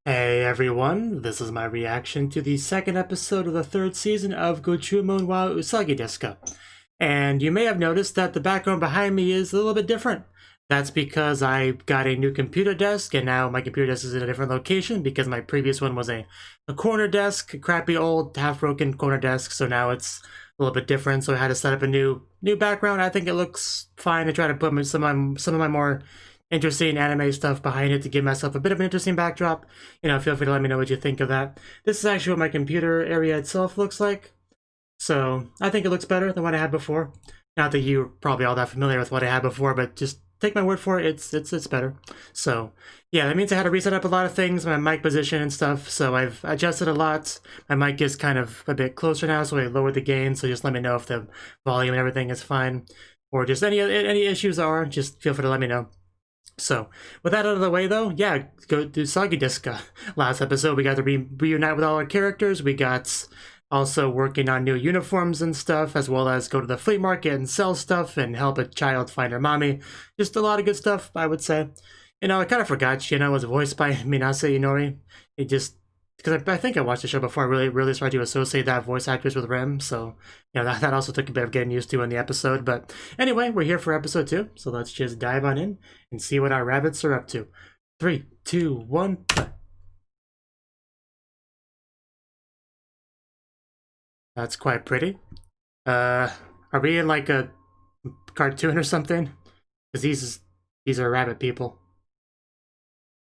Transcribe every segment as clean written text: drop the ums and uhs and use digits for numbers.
Hey everyone, this is my reaction to the second episode of the third season of Gochuumon wa Usagi Desu. And you may have noticed that the background behind me is a little bit different. That's because I got a new computer desk, and now my computer desk is in a different location because my previous one was a corner desk, a crappy old, half-broken corner desk, so now it's a little bit different, so I had to set up a new background. I think it looks fine to try to put some of my more interesting anime stuff behind it to give myself a bit of an interesting backdrop. Feel free to let me know what you think of that. This is actually what my computer area itself looks like. So I think it looks better than what I had before. Not that you're probably all that familiar with what I had before, but just take my word for it, it's better. So yeah, that means I had to reset up a lot of things, my mic position and stuff, so I've adjusted a lot. My mic is kind of a bit closer now, so I lowered the gain, so just let me know if the volume and everything is fine. Or just any issues are, just feel free to let me know. So, with that out of the way though, yeah, go to Usagi Desu. Last episode, we got to reunite with all our characters. We got also working on new uniforms and stuff, as well as go to the flea market and sell stuff and help a child find her mommy. Just a lot of good stuff, I would say. I kind of forgot, it was voiced by Minase Inori. It just, because I think I watched the show before, I really started to associate that voice actress with Rem, so that also took a bit of getting used to in the episode. But anyway, we're here for episode 2, so let's just dive on in and see what our rabbits are up to. 3, 2, 1, play. That's quite pretty. Are we in like a cartoon or something? Because these are rabbit people.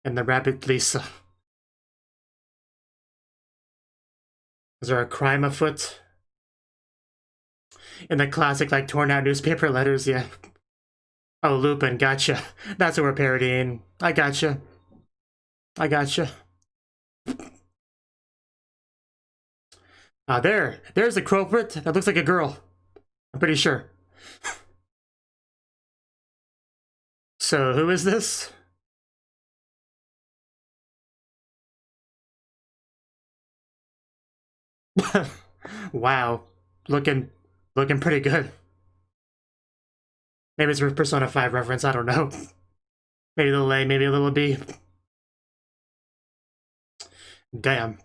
And the rabbit Lisa. Is there a crime afoot? In the classic, like, torn out newspaper letters, yeah. Oh, Lupin, gotcha. That's what we're parodying. I gotcha. There's the culprit. That looks like a girl. I'm pretty sure. So, who is this? Wow. Looking pretty good. Maybe it's a Persona 5 reference, I don't know. Maybe a little A, maybe a little B. Damn.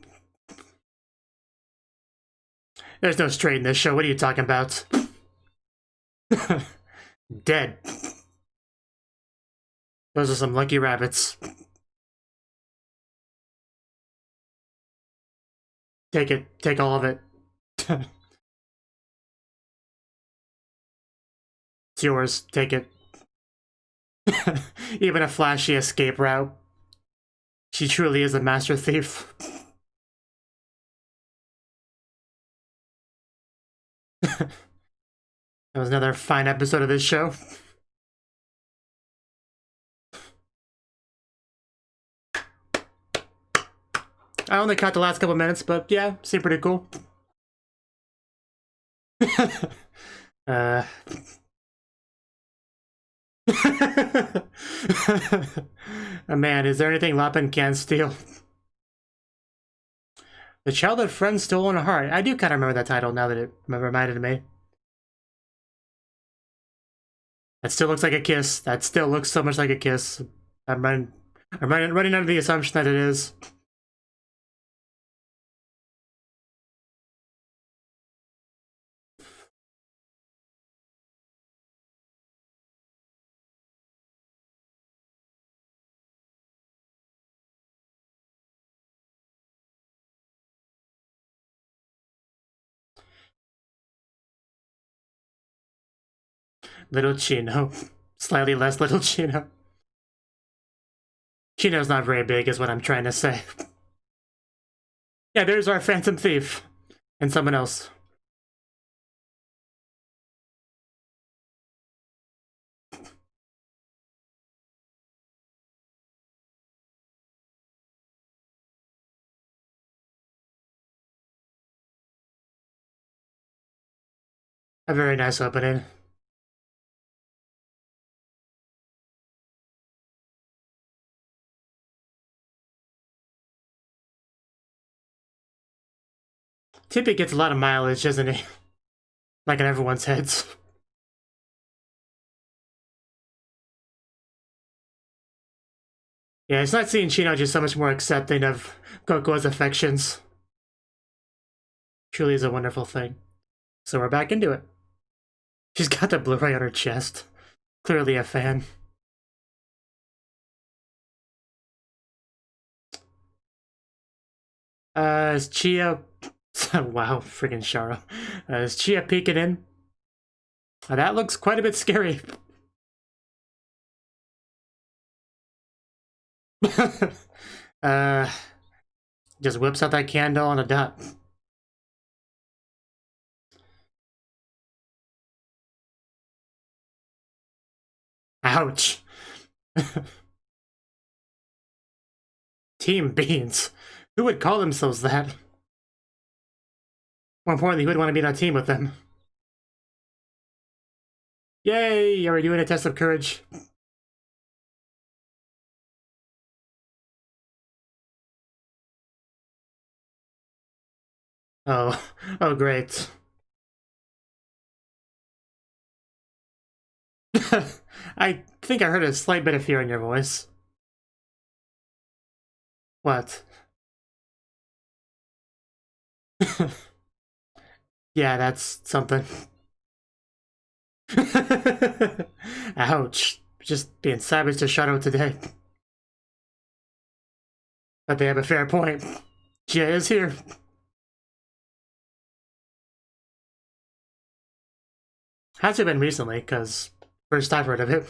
There's no straight in this show, what are you talking about? Dead. Those are some lucky rabbits. Take it. Take all of it. It's yours. Take it. Even a flashy escape route. She truly is a master thief. That was another fine episode of this show. I only caught the last couple minutes, but yeah, seemed pretty cool. Man, is there anything Lapin can't steal? The Childhood Friend Stolen Heart. I do kind of remember that title now that it reminded me. That still looks like a kiss. That still looks so much like a kiss. I'm running under the assumption that it is. Little Chino. Slightly less Little Chino. Chino's not very big is what I'm trying to say. Yeah, there's our Phantom Thief. And someone else. A very nice opening. Tippy gets a lot of mileage, doesn't he? Like in everyone's heads. Yeah, it's not seeing Chino just so much more accepting of Goku's affections. Truly is a wonderful thing. So we're back into it. She's got the Blu-ray on her chest. Clearly a fan. Is Chia... wow, friggin' Shara. Is Chia peeking in? That looks quite a bit scary. Just whips out that candle on a dot. Ouch. Team Beans. Who would call themselves that? More importantly, who would want to be on a team with them? Yay! Are we doing a test of courage? Oh. Oh, great. I think I heard a slight bit of fear in your voice. What? Yeah, that's something. Ouch. Just being savage to Shadow today. But they have a fair point. Gia is here. Hasn't been recently, because first I've heard of it.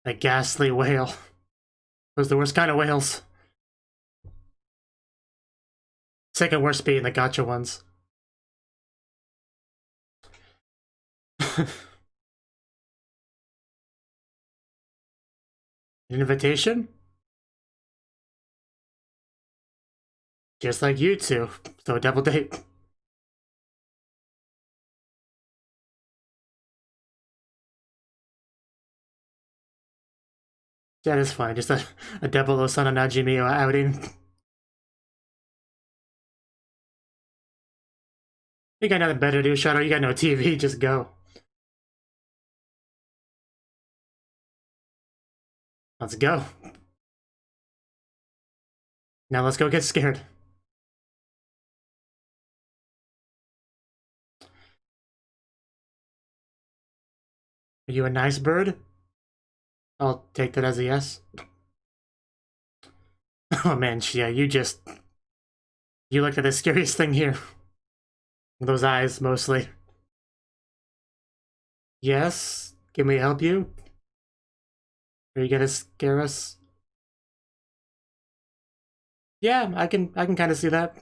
A ghastly whale. Those are the worst kind of whales. Second worst being the gotcha ones. An invitation? Just like you two. So double date. That is fine. Just a double Osana Najimi outing. You got nothing better to do, Shadow. You got no TV. Just go. Let's go. Now let's go get scared. Are you a nice bird? I'll take that as a yes. Oh man, Chia, you look at the scariest thing here. Those eyes, mostly. Yes? Can we help you? Are you gonna scare us? Yeah, I can kind of see that.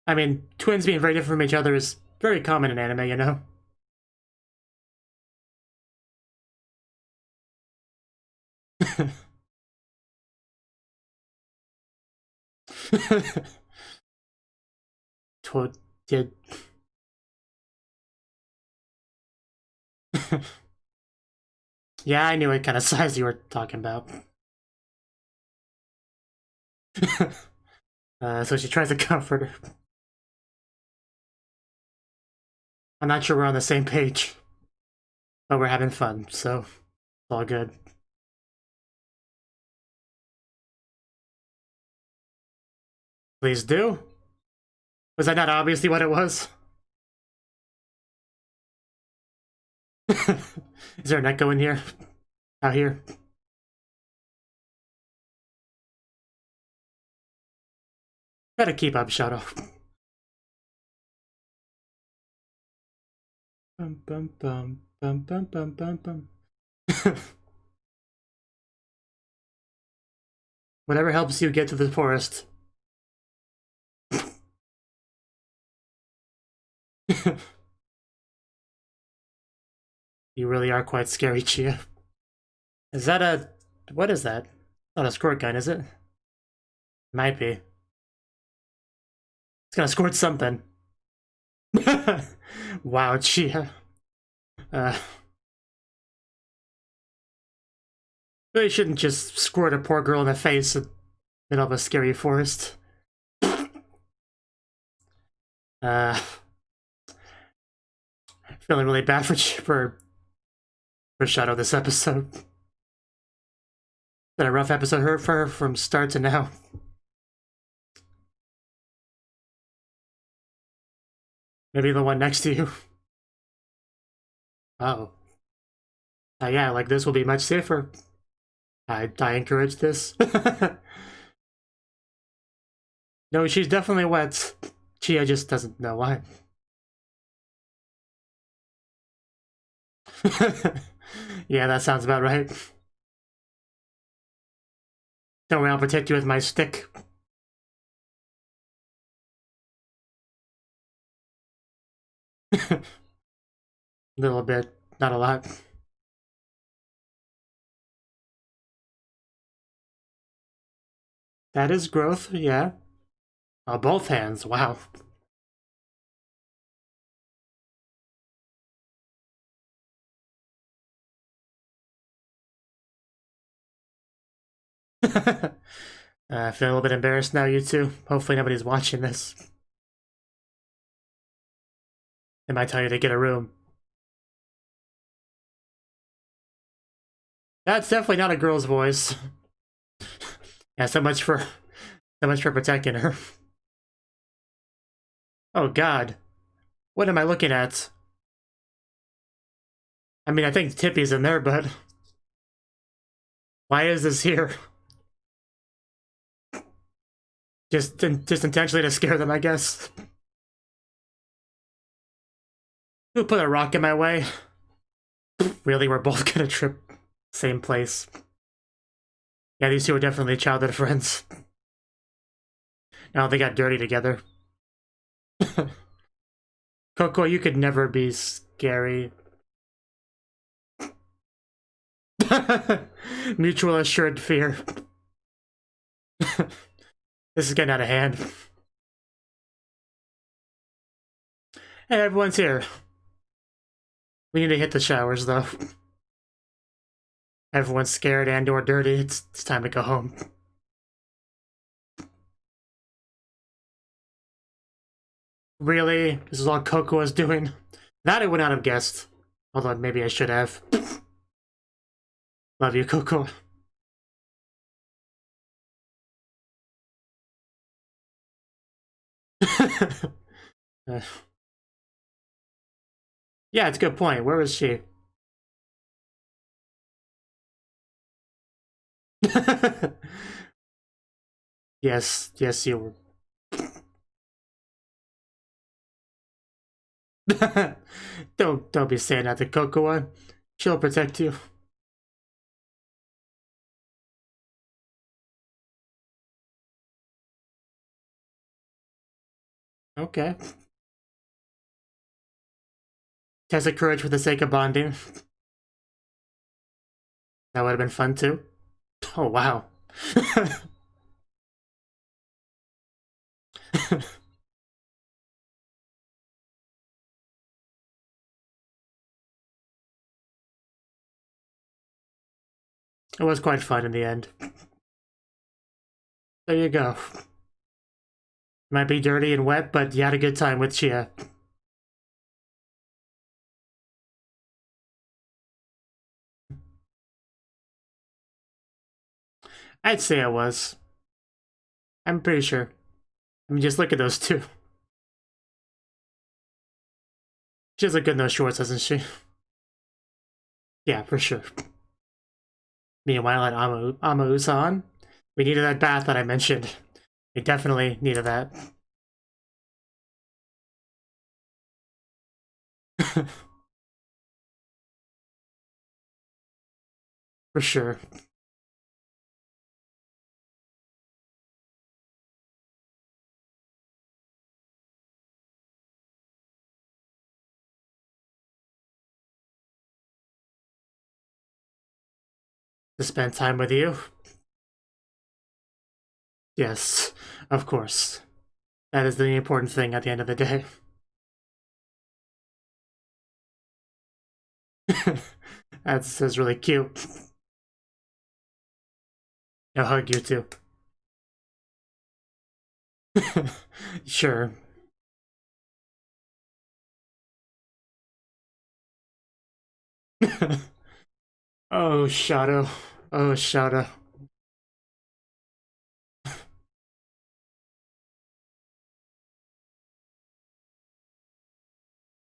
I mean, twins being very different from each other is very common in anime, you know? Did. Yeah, I knew what kind of size you were talking about. So she tries to comfort her. I'm not sure we're on the same page. But we're having fun, so it's all good. Please do. Was that not obviously what it was? Is there an echo in here? Out here? Gotta keep up, Shadow. Bum bum bum bum bum bum bum bum. Whatever helps you get to the forest. You really are quite scary, Chia. Is that a... what is that? Not a squirt gun, is it? Might be. It's gonna squirt something. Wow, Chia. Really shouldn't just squirt a poor girl in the face in the middle of a scary forest. Feeling really bad for Shadow this episode. Been a rough episode for her from start to now. Maybe the one next to you. Oh. Yeah, like this will be much safer. I encourage this. No, she's definitely wet. Chia just doesn't know why. Yeah, that sounds about right. Don't worry, I'll protect you with my stick. A little bit, not a lot. That is growth, yeah. Oh, both hands, wow. I feel a little bit embarrassed now, you two. Hopefully nobody's watching this. They might tell you to get a room. That's definitely not a girl's voice. Yeah, so much for protecting her. Oh god. What am I looking at? I mean, I think Tippy's in there, but why is this here? Just intentionally to scare them, I guess. Who put a rock in my way? Really, we're both gonna trip same place. Yeah, these two are definitely childhood friends. Now they got dirty together. Coco, you could never be scary. Mutual assured fear. This is getting out of hand. Hey, everyone's here. We need to hit the showers, though. Everyone's scared and or dirty. It's time to go home. Really? This is all Coco was doing? That I would not have guessed. Although maybe I should have. Love you, Coco. Yeah, it's a good point. Where is she? Yes, you were. Don't be saying that to Cocoa. She'll protect you. Okay. Test of courage for the sake of bonding. That would have been fun too. Oh wow. It was quite fun in the end. There you go. Might be dirty and wet, but you had a good time with Chia. I'd say I was. I'm pretty sure. I mean, just look at those two. She does look good in those shorts, doesn't she? Yeah, for sure. Meanwhile, at Amausan, we needed that bath that I mentioned. We definitely needed that. For sure. To spend time with you? Yes, of course. That is the important thing at the end of the day. That's really cute. I'll hug you too. Sure. Oh, Shadow. Oh, Shadow.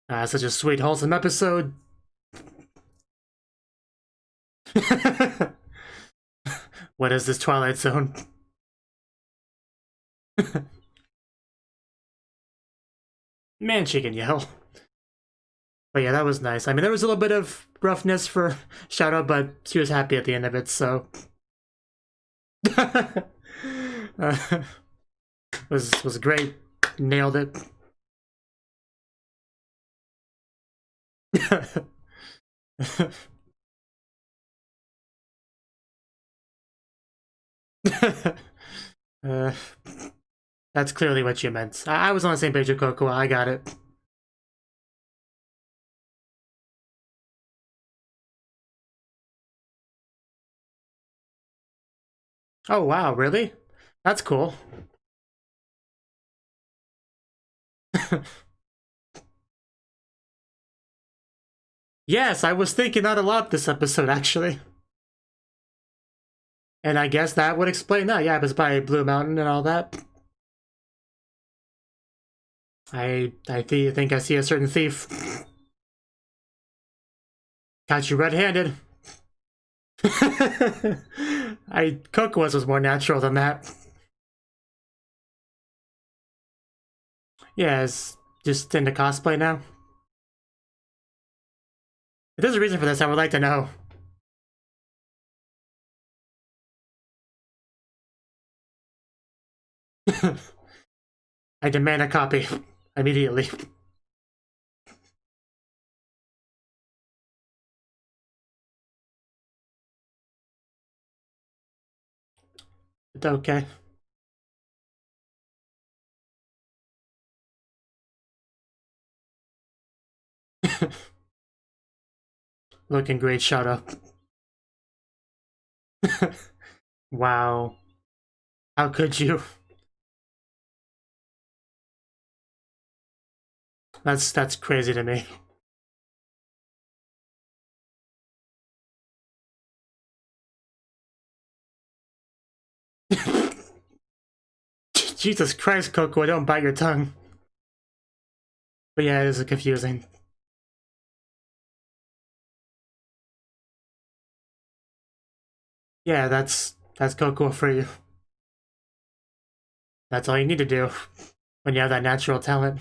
Such a sweet, wholesome episode. What is this Twilight Zone? Man, she can yell. But yeah, that was nice. I mean, there was a little bit of roughness for Shadow, but she was happy at the end of it, so. Was great. Nailed it. uh, that's clearly what you meant. I was on the same page with Cocoa. I got it. Oh wow, really? That's cool. Yes, I was thinking that a lot this episode, actually. And I guess that would explain that. Yeah, it was by Blue Mountain and all that. I think I see a certain thief. Got you red-handed. Cocoa's was more natural than that. Yeah, it's just into cosplay now. If there's a reason for this, I would like to know. I demand a copy immediately. Okay. Looking great, shut up. Wow. How could you? That's crazy to me. Jesus Christ, Coco, don't bite your tongue. But yeah, it is confusing. Yeah, that's Coco for you. That's all you need to do when you have that natural talent.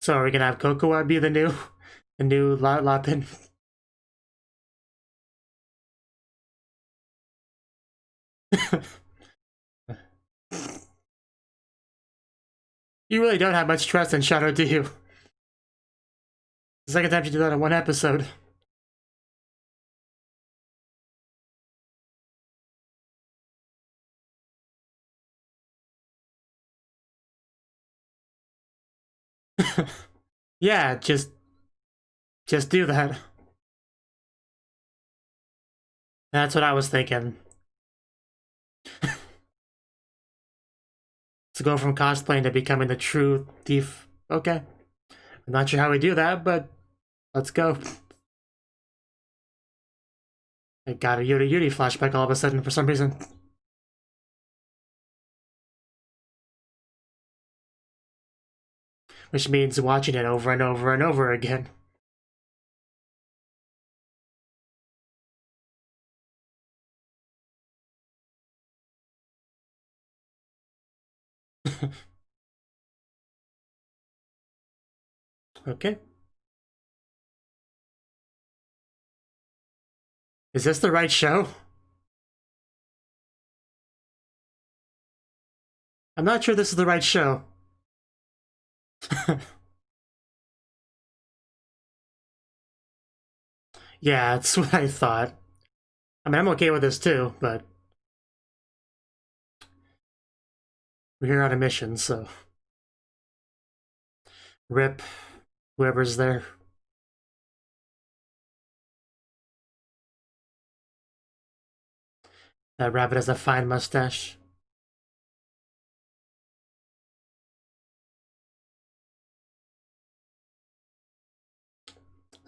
So are we gonna have Cocoa be the new Lapin? You really don't have much trust in Shadow, do you? The second time you do that in one episode. Yeah, just do that. That's what I was thinking. To go from cosplaying to becoming the true thief. Okay. I'm not sure how we do that, but let's go. I got a Yuri flashback all of a sudden for some reason. Which means watching it over and over and over again. Okay. Is this the right show? I'm not sure this is the right show. Yeah, that's what I thought. I mean, I'm okay with this too, but we're here on a mission, so rip whoever's there. That rabbit has a fine mustache.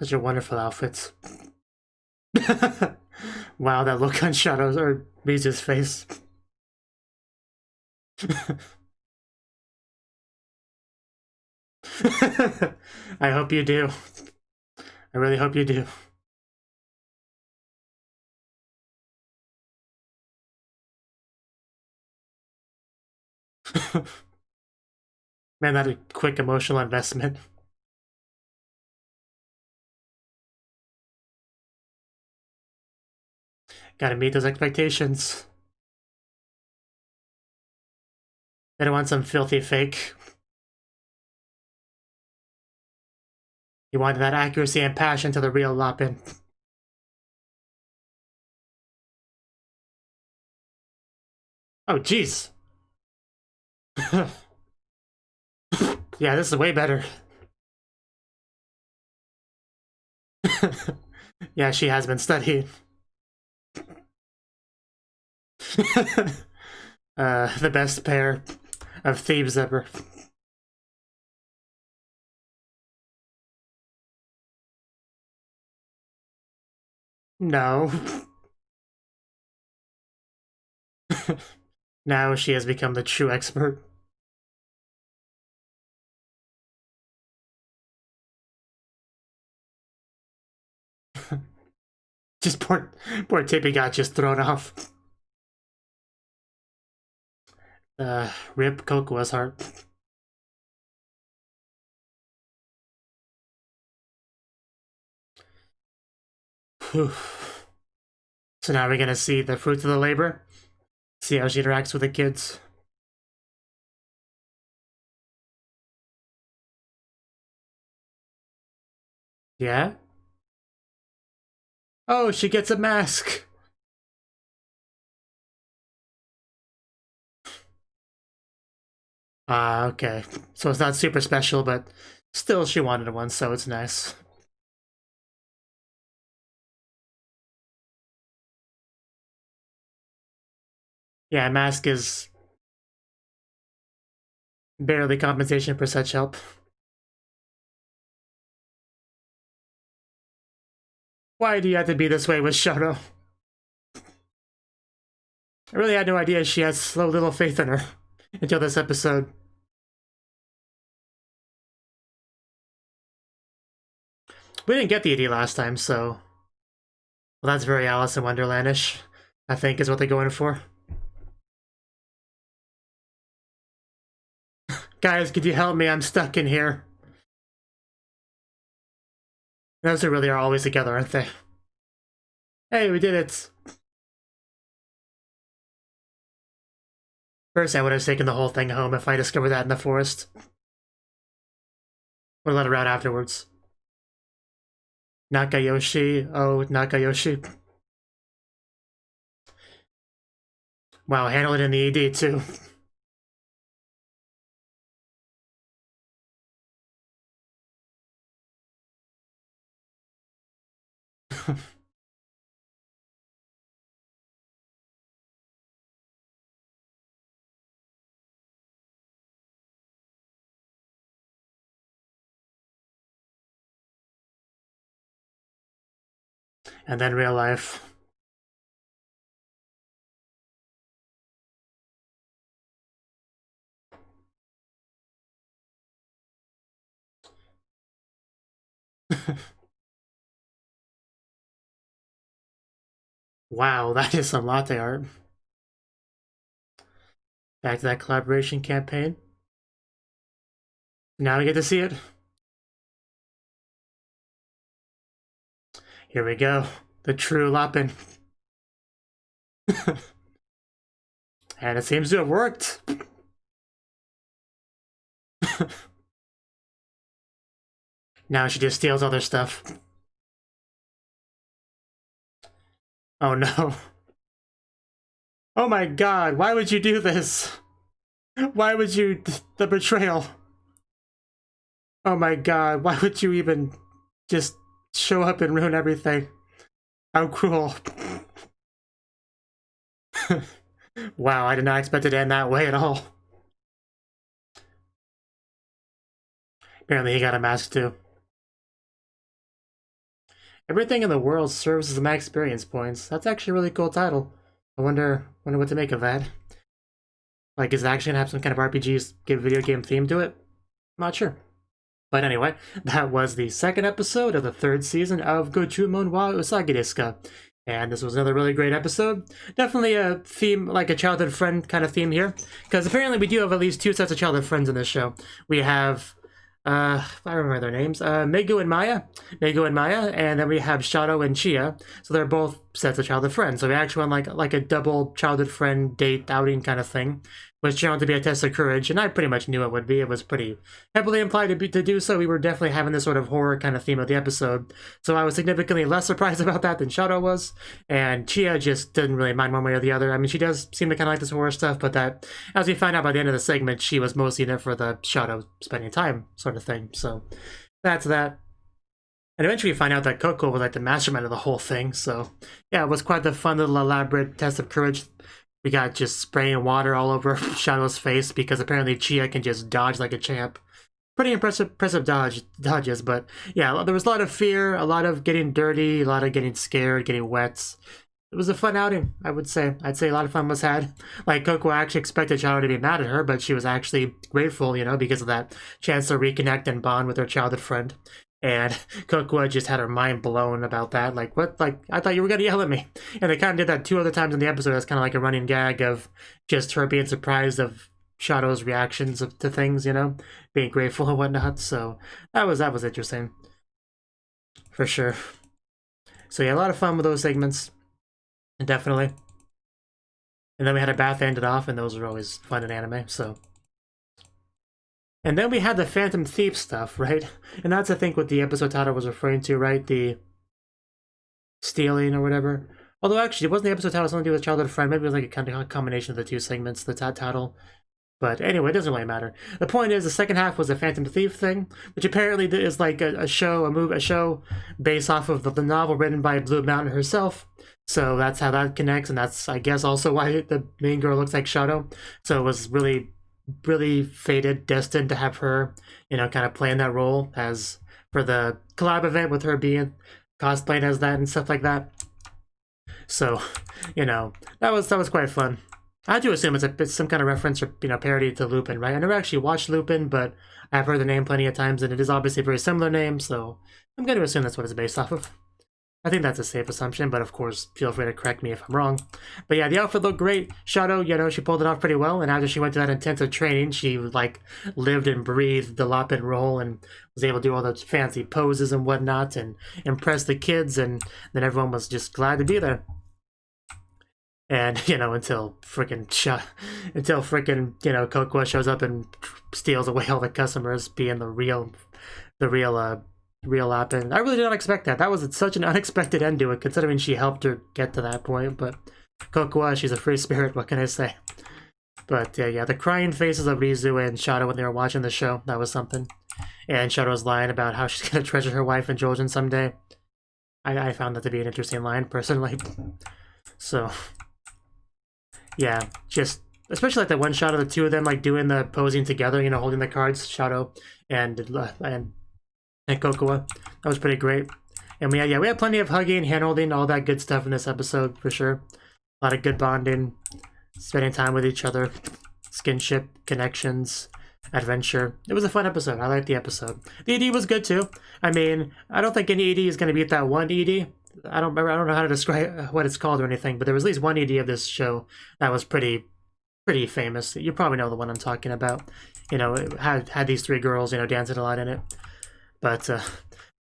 Such a wonderful outfit. Wow, that look on Shadow's or Mizu's face. I hope you do. I really hope you do. Man, that a quick emotional investment. Gotta meet those expectations. They don't want some filthy fake. You wanted that accuracy and passion to the real Lopin. Oh, jeez. Yeah, this is way better. Yeah, she has been studying. The best pair of thieves ever. No. Now she has become the true expert. Just poor Tippy got just thrown off. Rip Cocoa's heart. So now we're gonna see the fruits of the labor. See how she interacts with the kids. Yeah? Oh, she gets a mask! Ah, okay. So it's not super special, but still she wanted one, so it's nice. Yeah, mask is barely compensation for such help. Why do you have to be this way with Shadow? I really had no idea she had so little faith in her until this episode. We didn't get the ED last time, so... Well, that's very Alice in Wonderlandish, I think is what they're going for. Guys, could you help me? I'm stuck in here. Those two really are always together, aren't they? Hey, we did it! First, I would have taken the whole thing home if I discovered that in the forest. Or let it out afterwards. Nakayoshi, oh, Nakayoshi. Wow, handle it in the ED too. And then real life. Wow, that is some latte art. Back to that collaboration campaign. Now we get to see it. Here we go. The true Lopin. And it seems to have worked. Now she just steals other stuff. Oh no. Oh my god, why would you do this? Why would you... the betrayal. Oh my god, why would you even just show up and ruin everything? How cruel. Wow, I did not expect it to end that way at all. Apparently he got a mask too. Everything in the world serves as my experience points. That's actually a really cool title. I wonder what to make of that. Like, is it actually gonna have some kind of RPGs, video game theme to it? I'm not sure. But anyway, that was the second episode of the third season of Gochuumon wa Usagi Desu. And this was another really great episode. Definitely a theme, like a childhood friend kind of theme here. Because apparently we do have at least 2 sets of childhood friends in this show. We have, I remember their names, Megu and Maya, and then we have Shadow and Chia. So they're both sets of childhood friends. So we actually went like a double childhood friend date outing kind of thing, which turned out to be a test of courage, and I pretty much knew it would be. It was pretty heavily implied to do so. We were definitely having this sort of horror kind of theme of the episode, so I was significantly less surprised about that than Shadow was, and Chia just didn't really mind one way or the other. I mean, she does seem to kind of like this horror stuff, but that, as we find out by the end of the segment, she was mostly in it for the Shadow spending time sort of thing, so that's that. And eventually we find out that Coco was like the mastermind of the whole thing, so yeah, it was quite the fun little elaborate test of courage. We got just spraying water all over Shadow's face because apparently Chia can just dodge like a champ. Pretty impressive dodges, but yeah, there was a lot of fear, a lot of getting dirty, a lot of getting scared, getting wet. It was a fun outing, I would say. I'd say a lot of fun was had. Like, Coco actually expected Shadow to be mad at her, but she was actually grateful, you know, because of that chance to reconnect and bond with her childhood friend. And Coco just had her mind blown about that. Like, what? Like, I thought you were going to yell at me. And they kind of did that 2 other times in the episode. That's kind of like a running gag of just her being surprised of Shadow's reactions to things, you know? Being grateful and whatnot. So that was interesting. For sure. So yeah, a lot of fun with those segments. Definitely. And then we had a bath ended off, and those are always fun in anime, so... And then we had the Phantom Thief stuff, right? And that's, I think, what the episode title was referring to, right? The stealing or whatever. Although, actually, it wasn't the episode title something to do with Childhood Friend. Maybe it was like a kind of combination of the 2 segments, the title. But anyway, it doesn't really matter. The point is, the second half was a Phantom Thief thing, which apparently is like a show based off of the novel written by Blue Mountain herself. So that's how that connects, and that's, I guess, also why the main girl looks like Shadow. So it was really fated, destined to have her, you know, kind of playing that role as for the collab event with her being cosplaying as that and stuff like that. So, you know, that was quite fun. I do assume it's some kind of reference or, you know, parody to Lupin, right? I never actually watched Lupin, but I've heard the name plenty of times, and it is obviously a very similar name, so I'm going to assume that's what it's based off of. I think that's a safe assumption, but of course, feel free to correct me if I'm wrong. But yeah, the outfit looked great. Shadow, you know, she pulled it off pretty well, and after she went to that intensive training, she, like, lived and breathed the Lopin role and was able to do all those fancy poses and whatnot and impress the kids, and then everyone was just glad to be there. And, you know, until frickin', you know, Coco shows up and steals away all the customers, being the real Lopin. I really did not expect that. That was such an unexpected end to it, considering she helped her get to that point. But Coco, she's a free spirit, what can I say? But yeah, the crying faces of Rizu and Shadow when they were watching the show, that was something. And Shadow's lying about how she's going to treasure her wife and Jojen someday. I found that to be an interesting line, personally. So... yeah, just especially like that one shot of the 2 of them like doing the posing together, you know, holding the cards, Shadow and Coco. That was pretty great. And we had plenty of hugging, hand holding, all that good stuff in this episode for sure. A lot of good bonding, spending time with each other, skinship, connections, adventure. It was a fun episode. I liked the episode. The ED was good too. I mean, I don't think any ED is going to beat that one ED. I don't know how to describe what it's called or anything, but there was at least one ED of this show that was pretty famous. You probably know the one I'm talking about. You know, it had these 3 girls, you know, dancing a lot in it. But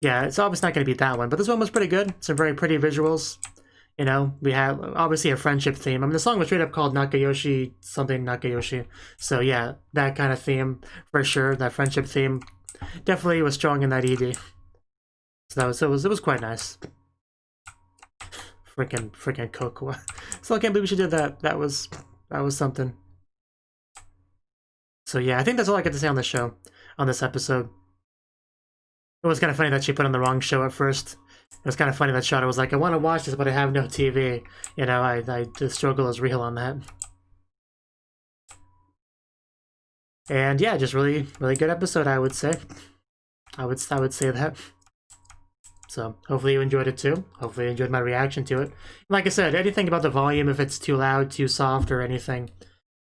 yeah, it's obviously not going to beat that one. But this one was pretty good. Some very pretty visuals. You know, we had obviously a friendship theme. I mean, the song was straight up called Nakayoshi something Nakayoshi. So yeah, that kind of theme for sure. That friendship theme definitely was strong in that ED. So it was quite nice. Freaking Coco. So I can't believe she did that. That was something. So yeah, I think that's all I get to say on the show, on this episode. It was kind of funny that she put on the wrong show at first. It was kind of funny that Shadow was like, I want to watch this, but I have no TV. You know, the struggle is real on that. And yeah, just really good episode, I would say. I would say that. So hopefully you enjoyed it too. Hopefully you enjoyed my reaction to it. Like I said, anything about the volume, if it's too loud, too soft, or anything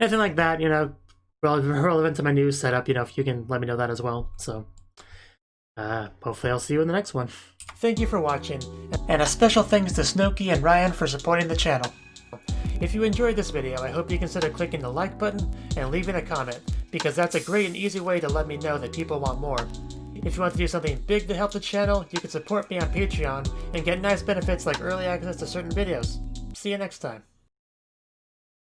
like that, you know, relevant to my new setup, you know, if you can let me know that as well. So hopefully I'll see you in the next one. Thank you for watching, and a special thanks to Cnouki and Ryan for supporting the channel. If you enjoyed this video, I hope you consider clicking the like button and leaving a comment, because that's a great and easy way to let me know that people want more. If you want to do something big to help the channel, you can support me on Patreon and get nice benefits like early access to certain videos. See you next time.